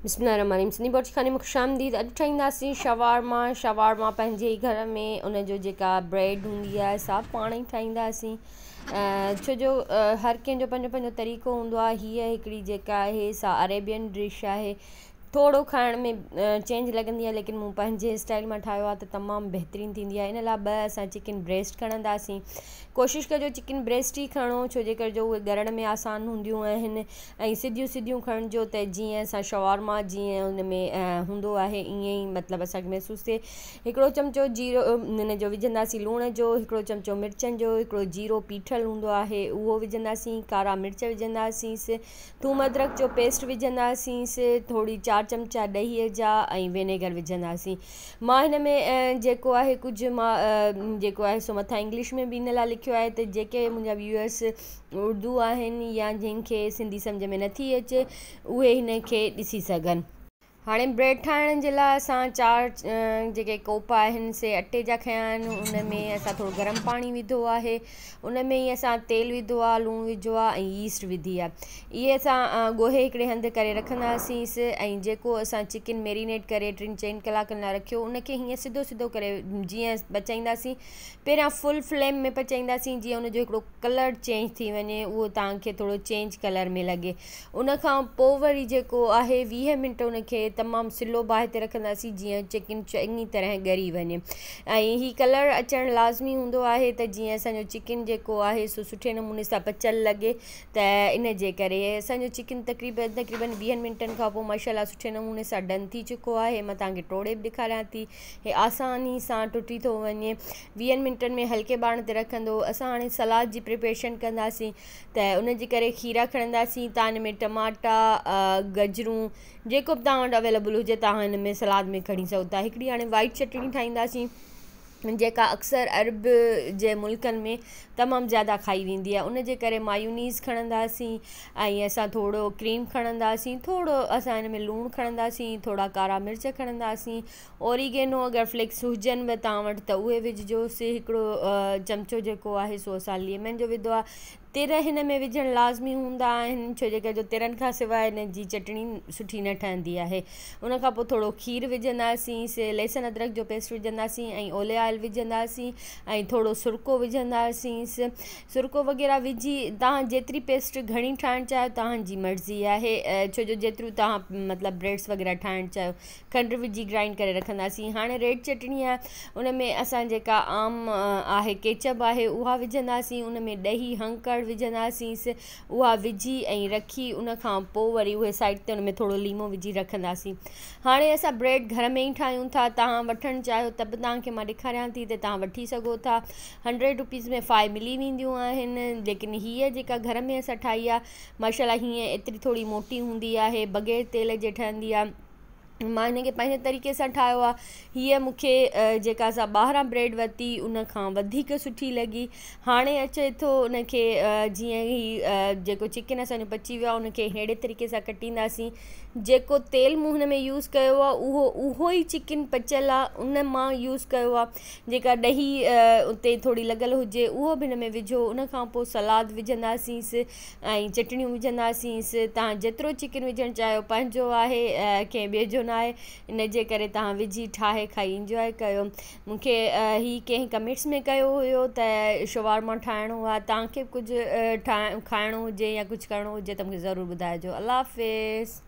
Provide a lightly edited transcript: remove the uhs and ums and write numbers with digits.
बिस्मिल्लाहिर्रहमानिर्रहीम। सिंधी बोटी खाने में खुशामदीद। अॼु ठाहींदासीं शवारमा पंहिंजे ई घर में। उन जो जेका ब्रेड हूंदी आहे सा पाण ई ठाहींदासीं। छो जो हर कंहिंजो पंहिंजो पंहिंजो तरीक़ो हूंदो आहे। हीअ हिकिड़ी जेका आहे सा अरेबियन डिश आहे। थोरो खाइण में चेंज लॻंदी आहे, लेकिन मूं पंहिंजे स्टाइल मां ठाहियो आहे त तमामु बहितरीनु थींदी आहे। इन लाइ असां चिकन ब्रेस्ट खणंदासीं। कोशिशि कजो चिकन ब्रेस्ट ई खणो, छो जे करे जो उहे ॻरण में आसान हूंदियूं आहिनि ऐं सिधियूं खणिजो त जीअं असां शवारमा जीअं हुन में हूंदो आहे ईअं ई मतिलबु असांखे महसूसु थिए। हिकिड़ो चमिचो जीरो हिन जो विझंदासीं लूण जो, हिकिड़ो चमिचो मिर्चनि जो, हिकिड़ो जीरो पीठल हूंदो आहे उहो विझंदासीं, कारा मिर्च विझंदासींसि, थूम अदरक जो पेस्ट विझंदासींसि, थोरी 4 चमिचा ॾहीअ जा ऐं विनेगर विझंदासीं। मां हिन में जेको आहे कुझु मां जेको आहे सो मथां इंग्लिश में बि इन लाइ लिखियो आहे त जेके मुंहिंजा व्यूअर्स उर्दू आहिनि या जंहिंखे सिंधी सम्झ में नथी अचे उहे हिन खे ॾिसी सघनि। हाणे ब्रेड ठाहिण जे लाइ असां 4 जेके कोप आहिनि से अटे जा खयां आहिनि। उन में असां थोरो गरम पाणी विधो आहे, उन में ई असां तेल विधो आहे, लूणु विझो आहे ऐं यीस्ट विधी आहे। इहे असां ॻोहे हिकिड़े हंधि करे रखंदासींसि ऐं जेको असां चिकन मैरिनेट करे 3-4 कलाकनि लाइ रखियो उनखे हीअं सिधो करे जीअं पचाईंदासीं। पहिरियां फुल फ्लेम में पचाईंदासीं जीअं उनजो हिकिड़ो कलर चेंज थी वञे, उहो तव्हांखे थोरो चेंज कलर में लॻे। उनखां पोइ वरी जेको आहे 20 मिंट उनखे तमामु स्लो बाहि ते रखंदासीं जीअं चिकन चङी तरह ॻरी वञे। ऐं हीअ कलर अचणु लाज़मी हूंदो आहे त जीअं असांजो चिकन जेको आहे सो सुठे नमूने सां पचियलु लॻे। त इन जे करे असांजो चिकन तक़रीबन 20 मिंटनि खां पोइ माशाल्लाह सुठे नमूने सां डन थी चुको आहे। मां तव्हांखे टोड़े बि ॾेखारियां थी, हे आसानी सां टुटी थो वञे। 20 मिंटनि में हल्के बाण ते रखंदो। असां हाणे सलाद जी प्रिपरेशन कंदासीं त उन जे करे खीरा खणंदासीं। तव्हां हिन में टमाटा, गजरूं जेको बि तव्हां वटि अवेलेबल हुजे तव्हां हिन में सलाद में खणी सघो था। हिकिड़ी हाणे वाइट चटणी ठाहींदासीं जेका अक्सर अरब जे मुल्कनि में तमामु ज़्यादा खाई वेंदी आहे। उन जे करे मायूनीज़ खणंदासीं ऐं असां थोरो क्रीम खणंदासीं, थोरो असां हिन में लूणु खणंदासीं, थोरा कारा मिर्च खणंदासीं, ओरिगेनो अगरि फ्लेक्स हुजनि बि तव्हां वटि त उहे विझिजोसि। हिकिड़ो चमिचो जेको आहे सो असां लेमन जो विधो आहे। तिर हिन में विझणु लाज़मी हूंदा आहिनि, छो जे करे जो तिरनि खां सवाइ हिन जी चटणी सुठी न ठहंदी आहे। उनखां पोइ थोरो खीर विझंदासीं, लहसुन अदरक जो पेस्ट विझंदासीं ऐं ओलिव ऑइल विझंदासीं ऐं थोरो सुरको विझंदासीं। सुरको वग़ैरह विझी तव्हां जेतिरी पेस्ट घणी ठाहिणु चाहियो तव्हांजी मर्ज़ी आहे, छो जो जेतिरो तव्हां मतिलबु ब्रेड्स वग़ैरह ठाहिणु चाहियो। खंडु विझी ग्राइंड करे रखंदासीं। हाणे रेड चटणी आहे, उन में असां जेका आम आहे केचप आहे उहा विझंदासीं, उन में ॾही हंकड़ विझंदासींसि, उहा विझी ऐं रखी उनखां पोइ वरी उहे साइड ते उन में थोरो लीमो विझी रखंदासीं। हाणे असां ब्रेड घर में ई ठाहियूं था, तव्हां वठणु चाहियो त बि तव्हांखे मां ॾेखारियां थी त तव्हां वठी सघो था। 100 रुपीज़ में 5 मिली वेंदियूं आहिनि, लेकिन हीअ जेका घर में असां ठाही आहे माशाल्लाह हीअं एतिरी थोरी मोटी हूंदी आहे, बग़ैर तेल जे ठहंदी आहे। मां हिन खे पंहिंजे तरीक़े सां ठाहियो आहे। हीअ मूंखे जेका असां ॿाहिरां ब्रेड वरिती उनखां वधीक सुठी लॻी। हाणे अचे थो उनखे जीअं ई जेको चिकन असांजो पची वियो आहे उनखे अहिड़े तरीक़े सां कटींदासीं। जेको तेल मूं हिन में यूज़ कयो आहे उहो ई चिकन पचियलु आहे उन मां यूज़ कयो आहे। जेका ॾही उते थोरी लॻल हुजे उहो बि हिन में विझो। उनखां पोइ सलाद विझंदासींसि ऐं चटणियूं विझंदासींसि। तव्हां जेतिरो चिकन विझणु चाहियो पंहिंजो आहे, कंहिं ॿिए जो न आहे, इन जे करे तव्हां विझी ठाहे खाई इंजॉय कयो। मूंखे ही कंहिं कमेंट्स में कयो हुयो त शवारमा ठाहिणो आहे, तव्हांखे कुझु खाइणो हुजे या कुझु करिणो हुजे त मूंखे ज़रूरु ॿुधाइजो। अल्लाह हाफ़िज़।